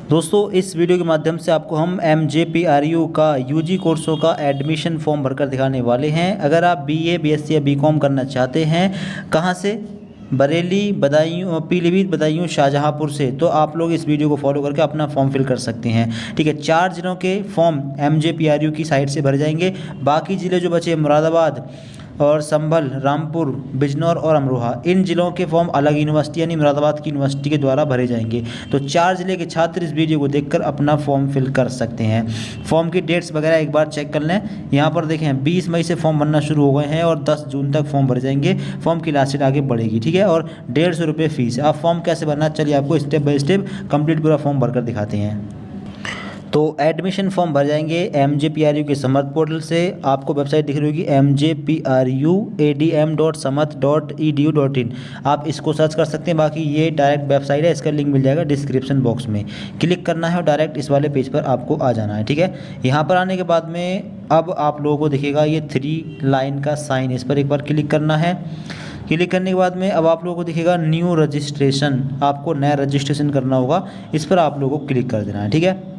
दोस्तों इस वीडियो के माध्यम से आपको हम MJPRU का यूजी कोर्सों का एडमिशन फॉर्म भरकर दिखाने वाले हैं। अगर आप BA BSc या BCom करना चाहते हैं, कहाँ से, बरेली, बदायूं, पीलीभीत, बदायूं, शाहजहांपुर से, तो आप लोग इस वीडियो को फॉलो करके अपना फॉर्म फिल कर सकते हैं। ठीक है, 4 जिलों के फॉर्म MJPRU की साइट से भरे जाएंगे। बाकी ज़िले जो बचे मुरादाबाद और संभल, रामपुर, बिजनौर और अमरोहा, इन जिलों के फॉर्म अलग यूनिवर्सिटी यानी मुरादाबाद की यूनिवर्सिटी के द्वारा भरे जाएंगे। तो 4 जिले के छात्र इस वीडियो को देखकर अपना फॉर्म फिल कर सकते हैं। फॉर्म की डेट्स वगैरह एक बार चेक कर लें। यहाँ पर देखें 20 मई से फॉर्म बनना शुरू हो गए हैं और 10 जून तक फॉर्म भरे जाएंगे। फॉर्म की लास्ट डेट आगे बढ़ेगी। ठीक है, और 150 रुपये फीस है। अब फॉर्म कैसे भरना, चलिए आपको स्टेप बाय स्टेप कंप्लीट पूरा फॉर्म भरकर दिखाते हैं। तो एडमिशन फॉर्म भर जाएंगे MJPRU के समर्थ पोर्टल से। आपको वेबसाइट दिख रही होगी mjpruadm.samath.edu.in। आप इसको सर्च कर सकते हैं। बाकी ये डायरेक्ट वेबसाइट है, इसका लिंक मिल जाएगा डिस्क्रिप्शन बॉक्स में। क्लिक करना है और डायरेक्ट इस वाले पेज पर आपको आ जाना है। ठीक है, यहाँ पर आने के बाद में अब आप लोगों को दिखेगा ये 3 लाइन का साइन, इस पर एक बार क्लिक करना है। क्लिक करने के बाद में अब आप लोगों को दिखेगा न्यू रजिस्ट्रेशन, आपको नया रजिस्ट्रेशन करना होगा, इस पर आप लोगों को क्लिक कर देना है। ठीक है,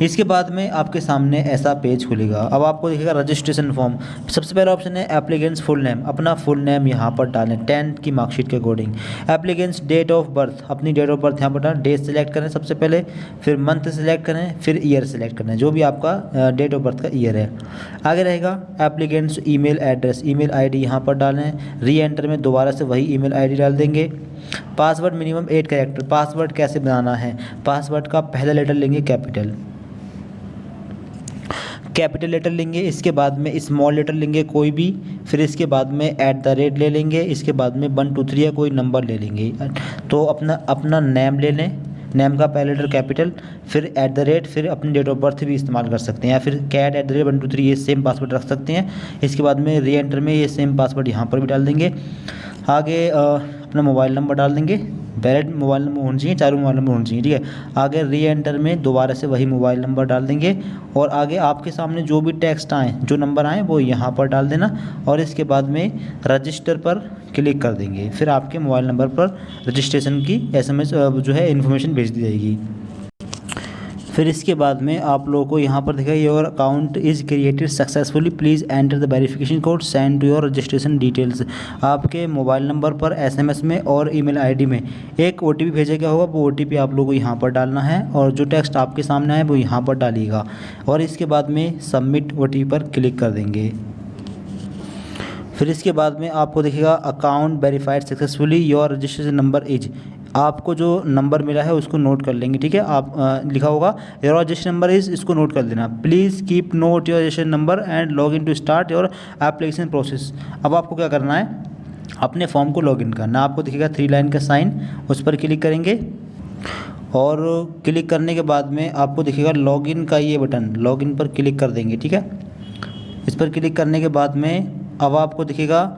इसके बाद में आपके सामने ऐसा पेज खुलेगा। अब आपको दिखेगा रजिस्ट्रेशन फॉर्म। सबसे पहला ऑप्शन है एप्लीकेंट्स फुल नेम, अपना फुल नेम यहाँ पर डालें 10th की मार्कशीट के according. Applicants date of birth, अपनी डेट ऑफ बर्थ यहाँ पर डालें। डेट सेलेक्ट करें सबसे पहले, फिर मंथ सेलेक्ट करें, फिर ईयर सेलेक्ट करें, जो भी आपका डेट ऑफ बर्थ का ईयर है। आगे रहेगा applicants email address, email ID यहाँ पर डालें। री एंटर में दोबारा से वही ईमेल ID डाल देंगे। Password minimum 8 character. पासवर्ड कैसे बनाना है, पासवर्ड का पहला लेटर लेंगे कैपिटल लेटर लेंगे, इसके बाद में स्मॉल लेटर लेंगे कोई भी, फिर इसके बाद में @ ले लेंगे, इसके बाद में 1 2 3 या कोई नंबर ले लेंगे। तो अपना नेम ले लें, नेम का पहला लेटर कैपिटल, फिर @ फिर अपनी डेट ऑफ बर्थ भी इस्तेमाल कर सकते हैं, या फिर cat@123 ये सेम पासवर्ड रख सकते हैं। इसके बाद में री एंटर में ये सेम पासवर्ड यहाँ पर भी डाल देंगे। आगे अपना मोबाइल नंबर डाल देंगे, वैलिड मोबाइल नंबर होना चाहिए, चारों मोबाइल नंबर होना चाहिए। ठीक है, आगे री एंटर में दोबारा से वही मोबाइल नंबर डाल देंगे और आगे आपके सामने जो भी टेक्स्ट आए, जो नंबर आए, वो यहाँ पर डाल देना और इसके बाद में रजिस्टर पर क्लिक कर देंगे। फिर आपके मोबाइल नंबर पर रजिस्ट्रेशन की SMS जो है इन्फॉर्मेशन भेज दी जाएगी। फिर इसके बाद में आप लोगों को यहाँ पर दिखा your account is created successfully, please enter the verification code send to your registration details. आपके मोबाइल नंबर पर SMS में और ईमेल ID में एक OTP भेजा गया होगा, वो OTP आप लोगों को यहाँ पर डालना है और जो टेक्स्ट आपके सामने आए वो यहाँ पर डालिएगा और इसके बाद में सबमिट OTP पर क्लिक कर देंगे। फिर इसके बाद में आपको दिखेगा account verified successfully, your registration number is, आपको जो नंबर मिला है उसको नोट कर लेंगे। ठीक है, आप लिखा होगा योर रजिस्ट्रेशन नंबर इज, इसको नोट कर देना। Please keep note your registration number and log in to start your application process. अब आपको क्या करना है, अपने फॉर्म को लॉगिन करना। आपको दिखेगा 3 लाइन का साइन, उस पर क्लिक करेंगे और क्लिक करने के बाद में आपको दिखेगा लॉगिन का ये बटन, लॉगिन पर क्लिक कर देंगे। ठीक है, इस पर क्लिक करने के बाद में अब आपको दिखेगा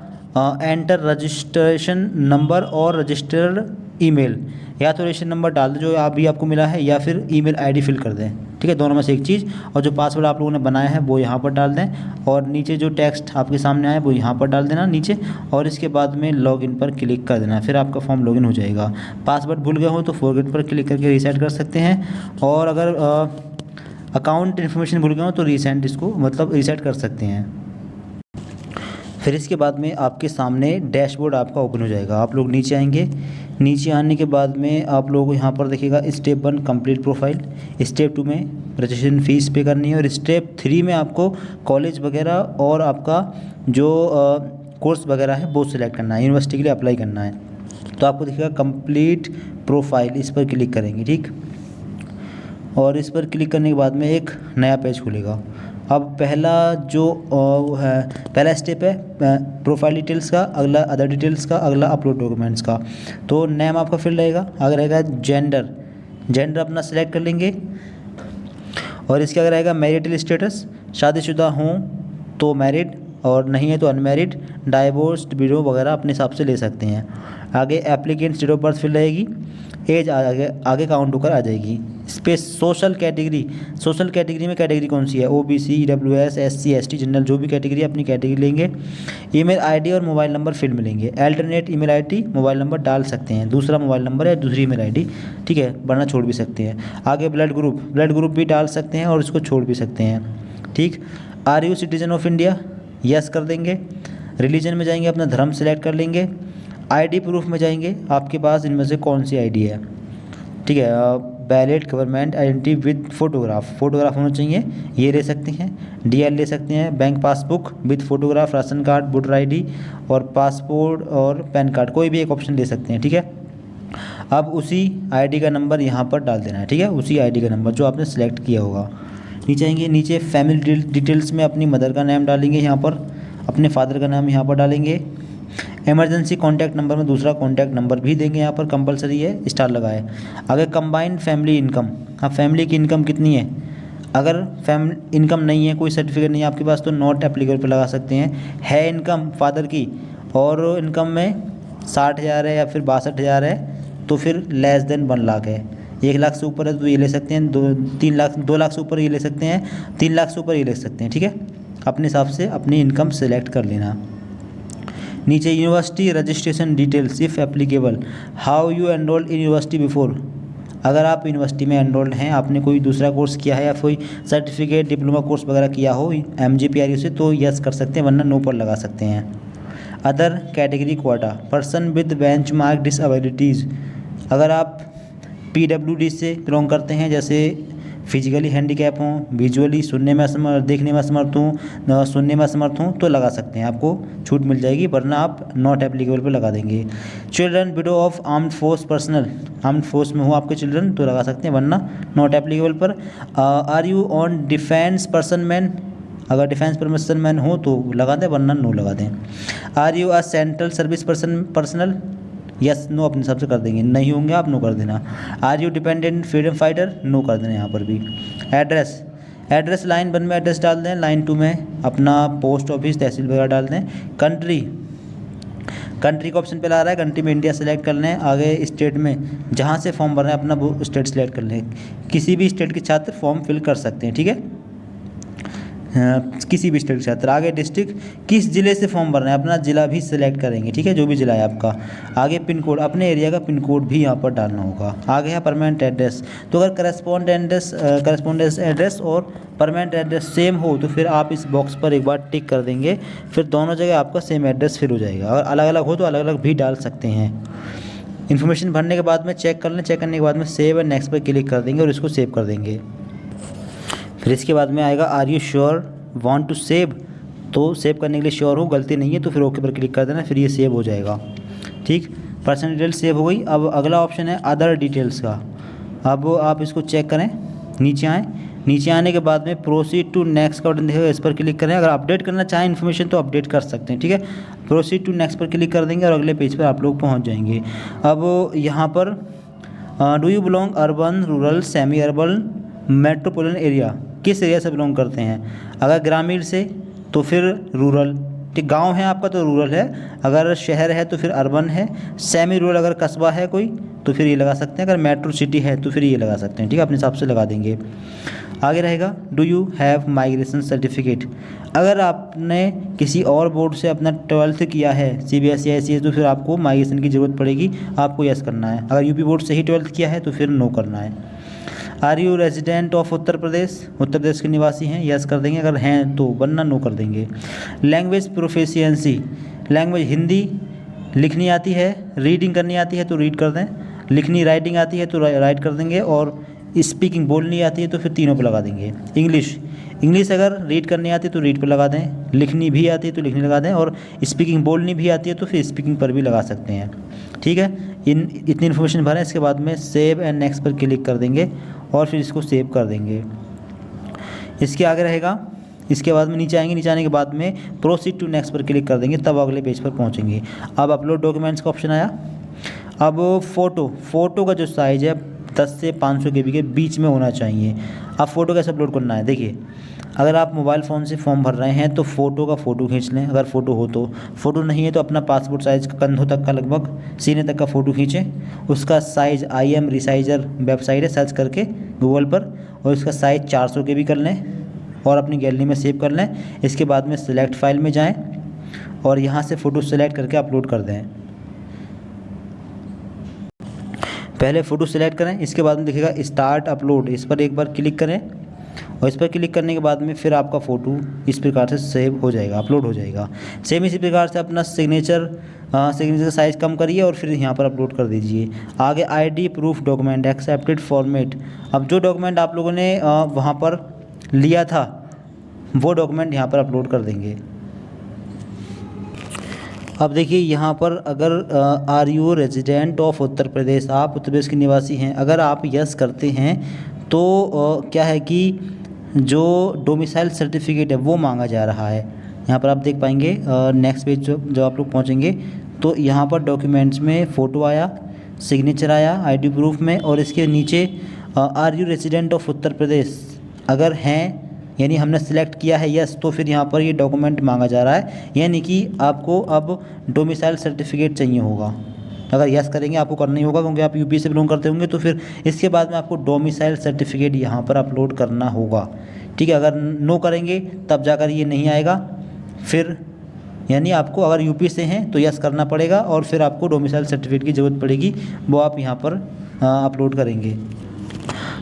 एंटर रजिस्ट्रेशन नंबर और रजिस्टर्ड ईमेल, या तो रजिस्ट्रेशन नंबर डाल दो जो अभी आपको मिला है या फिर ईमेल ID फिल कर दें। ठीक है, दोनों में से एक चीज़, और जो पासवर्ड आप लोगों ने बनाया है वो यहाँ पर डाल दें और नीचे जो टेक्स्ट आपके सामने आए वो यहाँ पर डाल देना नीचे और इसके बाद में लॉगिन पर क्लिक कर देना। फिर आपका फॉर्म लॉगिन हो जाएगा। पासवर्ड भूल गए हो तो फॉरगेट पर क्लिक करके रीसेट कर सकते हैं और अगर अकाउंट इन्फॉर्मेशन भूल गए हो तो रीसेट कर सकते हैं। फिर इसके बाद में आपके सामने डैशबोर्ड आपका ओपन हो जाएगा। आप लोग नीचे आएंगे, नीचे आने के बाद में आप लोगों को यहाँ पर देखिएगा स्टेप 1 कंप्लीट प्रोफाइल, स्टेप 2 में रजिस्ट्रेशन फ़ीस पे करनी है और स्टेप 3 में आपको कॉलेज वगैरह और आपका जो कोर्स वगैरह है वो सिलेक्ट करना है, यूनिवर्सिटी के लिए अप्लाई करना है। तो आपको देखिएगा कंप्लीट प्रोफाइल, इस पर क्लिक करेंगे। ठीक, और इस पर क्लिक करने के बाद में एक नया पेज खुलेगा। अब पहला जो पहला स्टेप है प्रोफाइल डिटेल्स का, अगला अदर डिटेल्स का, अगला अपलोड डॉक्यूमेंट्स का। तो नेम आपका फिल रहेगा, अगर रहेगा जेंडर अपना सेलेक्ट कर लेंगे और इसके अगर रहेगा मैरिटल स्टेटस, शादीशुदा हों तो मैरिड और नहीं है तो अनमैरिड, डाइवोर्स्ड, विडो वगैरह अपने हिसाब से ले सकते हैं। आगे applicant date of birth fill रहेगी, एज आगे आगे काउंट होकर आ जाएगी। स्पेस सोशल कैटेगरी में कैटेगरी कौन सी है, OBC, EWS, SC, ST, general, जो भी कैटेगरी है अपनी कैटेगरी लेंगे। ईमेल आईडी और मोबाइल नंबर फिर मिलेंगे। Alternate email ID mobile number डाल सकते हैं, दूसरा मोबाइल नंबर या दूसरी ईमेल आईडी, ठीक है, वरना छोड़ भी सकते हैं। आगे ब्लड ग्रुप भी डाल सकते हैं और इसको छोड़ भी सकते हैं, ठीक। Are you citizen of India, yes कर देंगे। रिलीजन में जाएंगे, अपना धर्म सेलेक्ट कर लेंगे। आईडी प्रूफ में जाएंगे, आपके पास इनमें से कौन सी आईडी है, ठीक है। Valid government identity with photograph होना चाहिए, ये ले सकते हैं। डीएल ले सकते हैं। Bank passbook with photograph, ration card, voter ID और पासपोर्ट और पैन कार्ड, कोई भी एक ऑप्शन ले सकते हैं, ठीक है। अब उसी आईडी का नंबर यहाँ पर डाल देना है, ठीक है, उसी आईडी का नंबर जो आपने सेलेक्ट किया होगा। नीचे आएंगे, नीचे फैमिली डिटेल्स में अपनी मदर का नाम डालेंगे, यहाँ पर अपने फादर का नाम यहाँ पर डालेंगे। इमरजेंसी कॉन्टैक्ट नंबर में दूसरा कॉन्टैक्ट नंबर भी देंगे, यहाँ पर कंपलसरी है, स्टार लगाए। आगे कंबाइंड फैमिली इनकम, हाँ फैमिली की इनकम कितनी है, अगर फैमिली इनकम नहीं है, कोई सर्टिफिकेट नहीं है आपके पास, तो नॉट एप्लीकेबल पर लगा सकते हैं। है इनकम फादर की और इनकम में 60,000 है या फिर 62,000 है, तो फिर लेस देन 1 लाख है। 1 लाख से ऊपर है तो ये ले सकते हैं, 2 लाख से ऊपर ये ले सकते हैं, 3 लाख से ऊपर ये ले सकते हैं, ठीक है। अपने हिसाब से अपनी इनकम सेलेक्ट कर लेना। नीचे university registration details if applicable, how you enrolled in university before, अगर आप यूनिवर्सिटी में एनरोल्ड हैं, आपने कोई दूसरा कोर्स किया है या कोई सर्टिफिकेट डिप्लोमा कोर्स वगैरह किया हो MGPRU से, तो यस कर सकते हैं, वरना नो पर लगा सकते हैं। Other category quota, person with benchmark disabilities, अगर आप PWD से बिलोंग करते हैं, जैसे फिजिकली हैंडीकैप हों, विजुअली सुनने में असमर्थ, देखने में असमर्थ हों, सुनने में असमर्थ हों, तो लगा सकते हैं, आपको छूट मिल जाएगी, वरना आप नॉट एप्लीकेबल पर लगा देंगे। Children widow of armed force personal, armed force में हो आपके चिल्ड्रन तो लगा सकते हैं, वरना नॉट एप्लीकेबल पर। Are you on defence person man, अगर डिफेंस पर्सन मैन हो तो लगा दें, वरना नो लगा दें। Are you a central service personal, yes no अपने हिसाब से कर देंगे, नहीं होंगे आप नो कर देना। Are you dependent freedom fighter, no कर देना यहाँ पर भी। एड्रेस लाइन 1 में एड्रेस डाल दें, लाइन 2 में अपना पोस्ट ऑफिस तहसील वगैरह डाल दें। कंट्री का ऑप्शन पे ला रहा है, कंट्री में इंडिया सेलेक्ट कर लें। आगे स्टेट में जहाँ से फॉर्म भरना है अपना वो स्टेट सेलेक्ट कर लें, किसी भी स्टेट के छात्र फॉर्म फिल कर सकते हैं, ठीक है, किसी भी स्टेट के छात्र। आगे डिस्ट्रिक्ट, किस ज़िले से फॉर्म भरना है अपना ज़िला भी सिलेक्ट करेंगे, ठीक है, जो भी ज़िला है आपका। आगे पिन कोड, अपने एरिया का पिन कोड भी यहाँ पर डालना होगा। आगे है परमानेंट एड्रेस, तो अगर करस्पॉन्डेंस एड्रेस और परमानेंट एड्रेस सेम हो तो फिर आप इस बॉक्स पर एक बार टिक कर देंगे, फिर दोनों जगह आपका सेम एड्रेस फिल हो जाएगा। अगर अलग अलग हो तो अलग अलग भी डाल सकते हैं। इन्फॉर्मेशन भरने के बाद में चेक कर लें, चेक करने के बाद में सेव एंड नेक्स्ट पर क्लिक कर देंगे और इसको सेव कर देंगे। फिर इसके बाद में आएगा are you sure want to save, तो सेव करने के लिए श्योर हो, गलती नहीं है तो फिर ओके पर क्लिक कर देना, फिर ये सेव हो जाएगा, ठीक। पर्सनल डिटेल्स सेव हो गई। अब अगला ऑप्शन है अदर डिटेल्स का। अब आप इसको चेक करें, नीचे आएँ, नीचे आने के बाद में प्रोसीड टू नेक्स्ट का बटन दिखेगा, इस पर क्लिक करें। अगर अपडेट करना चाहें इन्फॉर्मेशन तो अपडेट कर सकते हैं, ठीक है। प्रोसीड टू नेक्स्ट पर क्लिक कर देंगे और अगले पेज पर आप लोग पहुँच जाएंगे। अब यहाँ पर do you belong urban, rural, semi urban, metropolitan area, किस एरिया से बिलोंग करते हैं। अगर ग्रामीण से तो फिर रूरल, ठीक, गांव है आपका तो रूरल है। अगर शहर है तो फिर अर्बन है। सेमी रूरल अगर कस्बा है कोई तो फिर ये लगा सकते हैं। अगर मेट्रो सिटी है तो फिर ये लगा सकते हैं, ठीक है, अपने हिसाब से लगा देंगे। आगे रहेगा do you have migration certificate, अगर आपने किसी और बोर्ड से अपना 12th किया है, CBSE या ICSE, तो फिर आपको माइग्रेशन की ज़रूरत पड़ेगी, आपको यस करना है। अगर यूपी बोर्ड से ही 12th किया है तो फिर नो करना है। Are you resident of Uttar Pradesh के निवासी हैं, यस कर देंगे, अगर हैं तो, वरना नो कर देंगे। लैंग्वेज प्रोफिशिएंसी, लैंग्वेज हिंदी लिखनी आती है, रीडिंग करनी आती है तो रीड कर दें, लिखनी राइटिंग आती है तो राइट कर देंगे, और स्पीकिंग बोलनी आती है तो फिर तीनों पर लगा देंगे। इंग्लिश अगर रीड करनी आती है तो रीड पर लगा दें, लिखनी भी आती है तो लिखनी लगा दें, और स्पीकिंग बोलनी भी आती है तो फिर स्पीकिंग पर भी लगा सकते हैं, ठीक है। इतनी इन्फॉर्मेशन भरें, इसके बाद में सेव एंड नेक्स्ट पर क्लिक कर देंगे और फिर इसको सेव कर देंगे। इसके आगे रहेगा, इसके बाद में नीचे आएंगे, नीचे आने के बाद में प्रोसीड टू नेक्स्ट पर क्लिक कर देंगे, तब अगले पेज पर पहुंचेंगे। अब अपलोड डॉक्यूमेंट्स का ऑप्शन आया। अब फ़ोटो का जो साइज़ है 10 से 500 KB के बीच में होना चाहिए। अब फ़ोटो कैसे अपलोड करना है, देखिए अगर आप मोबाइल फ़ोन से फॉर्म भर रहे हैं तो फ़ोटो का फ़ोटो खींच लें, अगर फ़ोटो हो तो। फ़ोटो नहीं है तो अपना पासपोर्ट साइज़ का कंधों तक का लगभग सीने तक का फ़ोटो खींचें। उसका साइज़ IM रिसाइजर वेबसाइट है, सर्च करके गूगल पर, और उसका साइज़ 400 KB कर लें और अपनी गैलरी में सेव कर लें। इसके बाद में सिलेक्ट फाइल में जाएँ और यहाँ से फ़ोटो सेलेक्ट करके अपलोड कर दें। पहले फ़ोटो सेलेक्ट करें, इसके बाद में दिखेगा स्टार्ट अपलोड, इस पर एक बार क्लिक करें और इस पर क्लिक करने के बाद में फिर आपका फ़ोटो इस प्रकार से सेव हो जाएगा, अपलोड हो जाएगा। सेम इसी प्रकार से अपना सिग्नेचर का साइज़ कम करिए और फिर यहाँ पर अपलोड कर दीजिए। आगे ID proof document accepted format, अब जो डॉक्यूमेंट आप लोगों ने वहाँ पर लिया था वो डॉक्यूमेंट यहाँ पर अपलोड कर देंगे। अब देखिए यहाँ पर अगर are you resident of Uttar Pradesh, आप उत्तर प्रदेश के निवासी हैं, अगर आप यस करते हैं तो क्या है कि जो डोमिसाइल सर्टिफिकेट है वो मांगा जा रहा है। यहाँ पर आप देख पाएंगे नेक्स्ट पेज जो आप लोग पहुँचेंगे तो यहाँ पर डॉक्यूमेंट्स में फ़ोटो आया, सिग्नेचर आया ID प्रूफ में, और इसके नीचे are you resident of Uttar Pradesh अगर हैं, यानी हमने सेलेक्ट किया है यस, तो फिर यहाँ पर ये डॉक्यूमेंट मांगा जा रहा है, यानी कि आपको अब डोमिसाइल सर्टिफिकेट चाहिए होगा। अगर यस करेंगे आपको करना ही होगा क्योंकि आप यूपी से बिलोंग करते होंगे, तो फिर इसके बाद में आपको डोमिसाइल सर्टिफिकेट यहाँ पर अपलोड करना होगा। ठीक है, अगर नो करेंगे तब जाकर ये नहीं आएगा। फिर यानी आपको अगर यूपी से हैं तो यस करना पड़ेगा और फिर आपको डोमिसाइल सर्टिफिकेट की ज़रूरत पड़ेगी, वो आप यहाँ पर अपलोड करेंगे।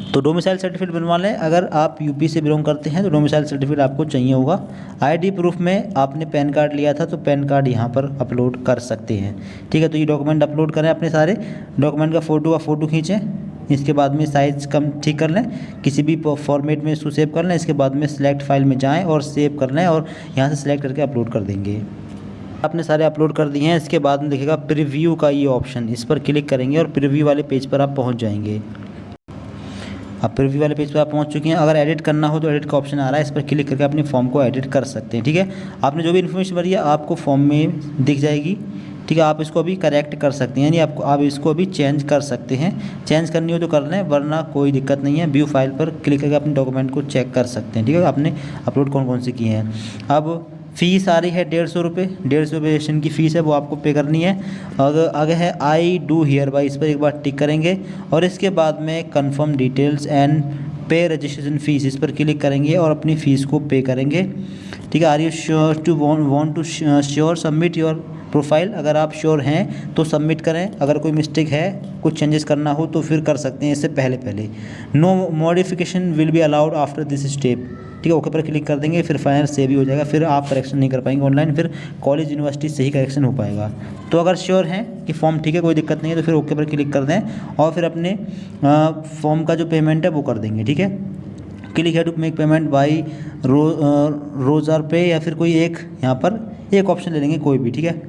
तो डोमिसाइल सर्टिफिकेट बनवा लें। अगर आप यूपी से बिलोंग करते हैं तो डोमिसाइल सर्टिफिकेट आपको चाहिए होगा। ID प्रूफ में आपने पैन कार्ड लिया था तो पैन कार्ड यहाँ पर अपलोड कर सकते हैं। ठीक है, तो ये डॉक्यूमेंट अपलोड करें, अपने सारे डॉक्यूमेंट का फ़ोटो खींचें। इसके बाद में साइज़ कम ठीक कर लें, किसी भी फॉर्मेट में इसको सेव कर लें। इसके बाद में सिलेक्ट फाइल में जाएँ और सेव कर लें और यहाँ से सिलेक्ट करके अपलोड कर देंगे। आपने सारे अपलोड कर दिए हैं। इसके बाद में दिखेगा प्रीव्यू का ये ऑप्शन, इस पर क्लिक करेंगे और प्रीव्यू वाले पेज पर आप पहुँच जाएंगे। अब प्रीव्यू वाले पेज पर आप पहुंच चुके हैं। अगर एडिट करना हो तो एडिट का ऑप्शन आ रहा है, इस पर क्लिक करके अपने फॉर्म को एडिट कर सकते हैं। ठीक है, आपने जो भी इन्फॉर्मेशन भरी है आपको फॉर्म में दिख जाएगी। ठीक है, आप इसको अभी करेक्ट कर सकते हैं, यानी आप इसको अभी चेंज कर सकते हैं। चेंज करनी हो तो कर लें, वरना कोई दिक्कत नहीं है। व्यू फाइल पर क्लिक करके अपने डॉक्यूमेंट को चेक कर सकते हैं। ठीक है, आपने अपलोड कौन कौन से किए हैं। अब फ़ीस आ रही है 150 रुपये, 150 रुपये रजिस्ट्रेशन की फ़ीस है, वो आपको पे करनी है। आगे है आई डू हियर बाय, इस पर एक बार टिक करेंगे और इसके बाद में कन्फर्म डिटेल्स एंड पे रजिस्ट्रेशन फ़ीस, इस पर क्लिक करेंगे और अपनी फ़ीस को पे करेंगे। ठीक है, are you sure to want to sure submit your profile, अगर आप श्योर हैं तो सबमिट करें। अगर कोई मिस्टेक है, कुछ चेंजेस करना हो तो फिर कर सकते हैं इससे पहले। No modification will be allowed after this step. ठीक है, ओके पर क्लिक कर देंगे, फिर फाइनल सेव ही हो जाएगा। फिर आप करेक्शन नहीं कर पाएंगे ऑनलाइन, फिर कॉलेज यूनिवर्सिटी से ही करेक्शन हो पाएगा। तो अगर श्योर हैं कि फॉर्म ठीक है, कोई दिक्कत नहीं है, तो फिर ओके पर क्लिक कर दें और फिर अपने फॉर्म का जो पेमेंट है वो कर देंगे। ठीक है, क्लिक है to make payment by Razorpay, या फिर कोई एक यहाँ पर एक ऑप्शन ले लेंगे कोई भी। ठीक है,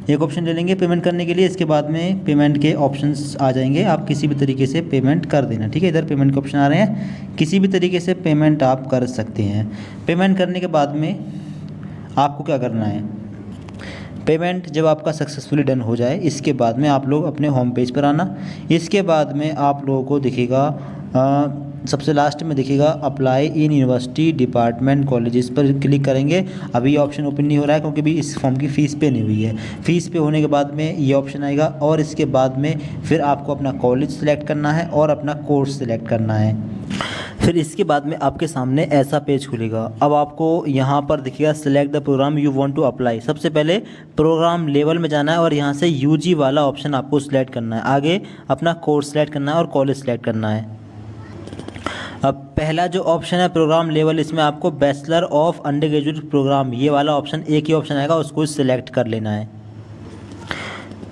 एक ऑप्शन ले लेंगे पेमेंट करने के लिए। इसके बाद में पेमेंट के ऑप्शंस आ जाएंगे, आप किसी भी तरीके से पेमेंट कर देना। ठीक है, इधर पेमेंट के ऑप्शन आ रहे हैं, किसी भी तरीके से पेमेंट आप कर सकते हैं। पेमेंट करने के बाद में आपको क्या करना है, पेमेंट जब आपका सक्सेसफुली डन हो जाए इसके बाद में आप लोग अपने होम पेज पर आना। इसके बाद में आप लोगों को दिखेगा सबसे लास्ट में दिखेगा apply in university department colleges पर क्लिक करेंगे। अभी ये ऑप्शन ओपन नहीं हो रहा है क्योंकि अभी इस फॉर्म की फ़ीस पे नहीं हुई है। फ़ीस पे होने के बाद में ये ऑप्शन आएगा और इसके बाद में फिर आपको अपना कॉलेज सेलेक्ट करना है और अपना कोर्स सेलेक्ट करना है। फिर इसके बाद में आपके सामने ऐसा पेज खुलेगा। अब आपको यहाँ पर दिखेगा select the programme you want to apply. सबसे पहले प्रोग्राम लेवल में जाना है और यहाँ से यूजी वाला ऑप्शन आपको सिलेक्ट करना है। आगे अपना कोर्स सेलेक्ट करना है और कॉलेज सेलेक्ट करना है। अब पहला जो ऑप्शन है प्रोग्राम लेवल, इसमें आपको bachelor of under graduate programme, ये वाला ऑप्शन एक ही ऑप्शन आएगा, उसको सिलेक्ट कर लेना है।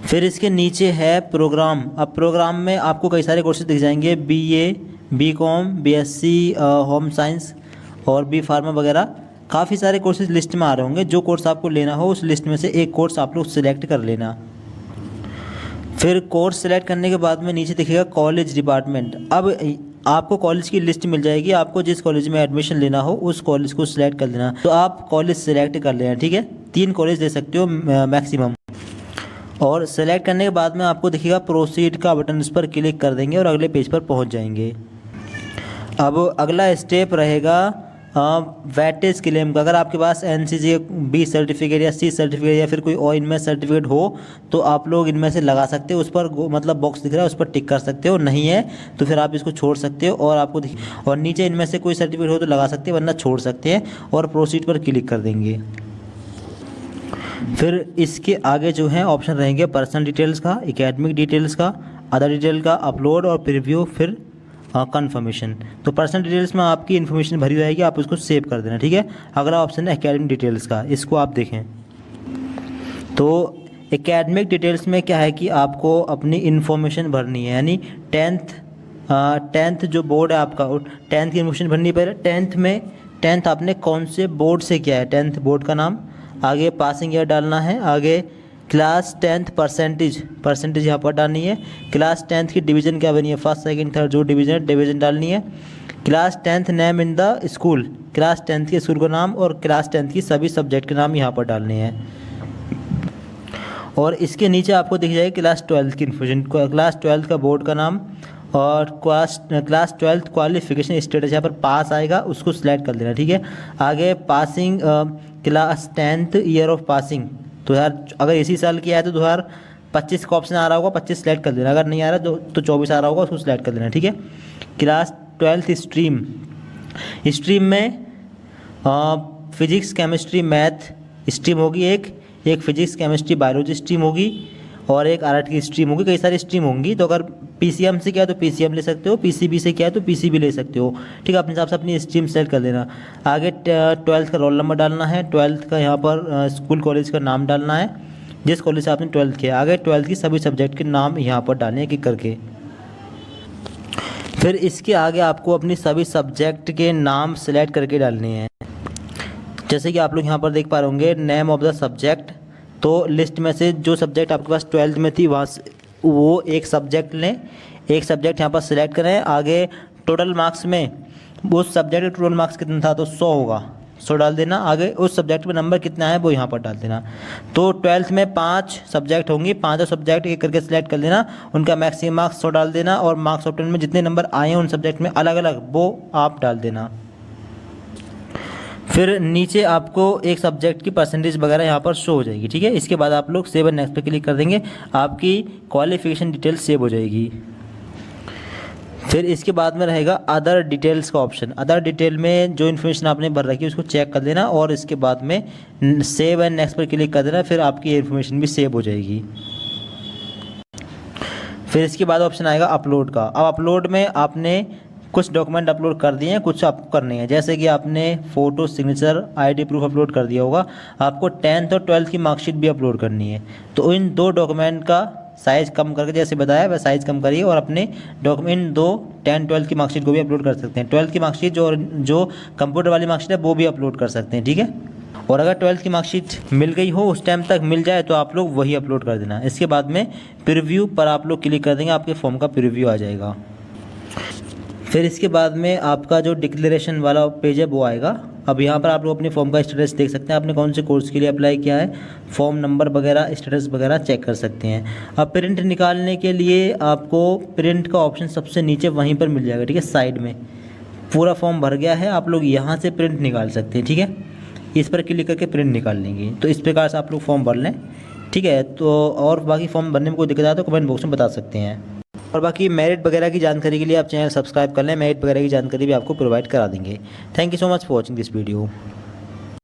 फिर इसके नीचे है प्रोग्राम। अब प्रोग्राम में आपको कई सारे कोर्सेज दिख जाएंगे, BA, BCom, BSc home science और B फार्मा वगैरह, काफ़ी सारे कोर्सेज लिस्ट में आ रहे होंगे। जो कोर्स आपको लेना हो उस लिस्ट में से एक कोर्स आप लोग सिलेक्ट कर लेना। फिर कोर्स सेलेक्ट करने के बाद में नीचे दिखेगा कॉलेज डिपार्टमेंट। अब आपको कॉलेज की लिस्ट मिल जाएगी, आपको जिस कॉलेज में एडमिशन लेना हो उस कॉलेज को सिलेक्ट कर लेना। तो आप कॉलेज सेलेक्ट कर लेना। ठीक है, 3 कॉलेज ले सकते हो मैक्सिमम। और सेलेक्ट करने के बाद में आपको दिखेगा प्रोसीड का बटन, इस पर क्लिक कर देंगे और अगले पेज पर पहुंच जाएंगे। अब अगला स्टेप रहेगा वेटेज क्लेम का। अगर आपके पास NCC B सर्टिफिकेट या C सर्टिफिकेट या फिर कोई और इनमें सर्टिफिकेट हो तो आप लोग इनमें से लगा सकते हो। उस पर मतलब बॉक्स दिख रहा है उस पर टिक कर सकते हो, नहीं है तो फिर आप इसको छोड़ सकते हो। और आपको और नीचे इनमें से कोई सर्टिफिकेट हो तो लगा सकते हैं, वरना छोड़ सकते हैं और प्रोसीड पर क्लिक कर देंगे। फिर इसके आगे जो है ऑप्शन रहेंगे पर्सनल डिटेल्स का, एकेडमिक डिटेल्स का, अदर डिटेल का, अपलोड और प्रीव्यू, फिर कंफर्मेशन। तो पर्सनल डिटेल्स में आपकी इन्फॉर्मेशन भरी रहेगी, आप उसको सेव कर देना, ठीक है। अगला ऑप्शन है एकेडमिक डिटेल्स का, इसको आप देखें। तो एकेडमिक डिटेल्स में क्या है कि आपको अपनी इन्फॉर्मेशन भरनी है, यानी टेंथ जो बोर्ड है आपका, 10th की इन्फॉर्मेशन भरनी है। पहले 10th आपने कौन से बोर्ड से किया है, 10th बोर्ड का नाम, आगे पासिंग ईयर डालना है, आगे क्लास 10th परसेंटेज यहाँ पर डालनी है। क्लास 10th की डिवीज़न क्या बनी है, फर्स्ट सेकंड थर्ड जो डिवीज़न है डिवीज़न डालनी है। Class 10th name in the school, class 10th के स्कूल का नाम और क्लास 10th की सभी सब्जेक्ट के नाम यहाँ पर डालने हैं। और इसके नीचे आपको दिख जाएगी क्लास 12th की इन्फॉर्मेशन, क्लास 12th का बोर्ड का नाम और क्लास 12th क्वालिफिकेशन स्टेटस, यहाँ पर पास आएगा उसको सिलेक्ट कर देना, ठीक है। आगे passing class 10th year of passing, तो यार अगर इसी साल किया है तो 2025 का ऑप्शन आ रहा होगा, 25 सेलेक्ट कर देना, अगर नहीं आ रहा तो 24 आ रहा होगा उसको सिलेक्ट कर देना, ठीक है। क्लास 12th स्ट्रीम में फिजिक्स केमिस्ट्री मैथ स्ट्रीम होगी, एक फिजिक्स केमिस्ट्री बायोलॉजी स्ट्रीम होगी और एक आर्ट की स्ट्रीम होगी, कई सारी स्ट्रीम होंगी। तो अगर PCM से किया तो PCM ले सकते हो, PCB से किया है तो PCB ले सकते हो, ठीक है। अपने हिसाब से अपनी स्ट्रीम सेलेक्ट कर देना। आगे 12th का रोल नंबर डालना है, 12th का यहाँ पर स्कूल कॉलेज का नाम डालना है जिस कॉलेज से आपने 12th किया। आगे 12th की सभी सब्जेक्ट के नाम यहाँ पर डालने हैं करके। फिर इसके आगे आपको अपनी सभी सब्जेक्ट के नाम सेलेक्ट करके डालने हैं। जैसे कि आप लोग यहाँ पर देख पा रहे होंगे नेम ऑफ द सब्जेक्ट, तो लिस्ट में से जो सब्जेक्ट आपके पास 12th में थी वहाँ से वो एक सब्जेक्ट लें, एक सब्जेक्ट यहाँ पर सिलेक्ट करें। आगे टोटल मार्क्स में उस सब्जेक्ट का टोटल मार्क्स कितना था तो 100 होगा, 100 डाल देना। आगे उस सब्जेक्ट में नंबर कितना है वो यहाँ पर डाल देना। तो 12th में 5 सब्जेक्ट होंगी, 5 सब्जेक्ट एक करके सिलेक्ट कर लेना, उनका मैक्सिमम मार्क्स 100 डाल देना और मार्क्स ऑफ 10 में जितने नंबर आए हैं उन सब्जेक्ट में अलग अलग वो आप डाल देना। फिर नीचे आपको एक सब्जेक्ट की परसेंटेज वगैरह यहाँ पर शो हो जाएगी, ठीक है। इसके बाद आप लोग सेव एंड नेक्स्ट पे क्लिक कर देंगे, आपकी क्वालिफिकेशन डिटेल सेव हो जाएगी। फिर इसके बाद में रहेगा अदर डिटेल्स का ऑप्शन। अदर डिटेल में जो इन्फॉर्मेशन आपने भर रखी है उसको चेक कर देना और इसके बाद में सेव एंड नेक्स्ट पर क्लिक कर देना, फिर आपकी इन्फॉर्मेशन भी सेव हो जाएगी। फिर इसके बाद ऑप्शन आएगा अपलोड का। अब अपलोड में आपने कुछ डॉक्यूमेंट अपलोड कर दिए हैं, कुछ आपको करने हैं। जैसे कि आपने photo, signature, ID proof upload कर दिया होगा, आपको 10th और 12th की मार्कशीट भी अपलोड करनी है। तो इन 2 डॉक्यूमेंट का साइज़ कम करके, जैसे बताया वह साइज़ कम करिए और अपने डॉक्यूमेंट 2 10 12 की मार्कशीट को भी अपलोड कर सकते हैं। 12th की मार्कशीट जो कंप्यूटर वाली मार्कशीट है वो भी अपलोड कर सकते हैं, ठीक है। और अगर 12th की मार्कशीट मिल गई हो, उस टाइम तक मिल जाए तो आप लोग वही अपलोड कर देना। इसके बाद में प्रीव्यू पर आप लोग क्लिक कर देंगे, आपके फॉर्म का प्रीव्यू आ जाएगा। फिर इसके बाद में आपका जो डिक्लेरेशन वाला पेज है वो आएगा। अब यहाँ पर आप लोग अपने फॉर्म का स्टेटस देख सकते हैं, आपने कौन से कोर्स के लिए अप्लाई किया है, फॉर्म नंबर वगैरह स्टेटस वगैरह चेक कर सकते हैं। अब प्रिंट निकालने के लिए आपको प्रिंट का ऑप्शन सबसे नीचे वहीं पर मिल जाएगा, ठीक है। साइड में पूरा फॉर्म भर गया है, आप लोग यहाँ से प्रिंट निकाल सकते हैं, ठीक है। इस पर क्लिक करके प्रिंट निकाल लेंगे। तो इस प्रकार से आप लोग फॉर्म भर लें, ठीक है। तो और बाकी फॉर्म भरने में कोई दिक्कत आए तो कमेंट बॉक्स में बता सकते हैं। और बाकी मेरिट वगैरह की जानकारी के लिए आप चैनल सब्सक्राइब कर लें, मेरिट वगैरह की जानकारी भी आपको प्रोवाइड करा देंगे। Thank you so much for watching this video.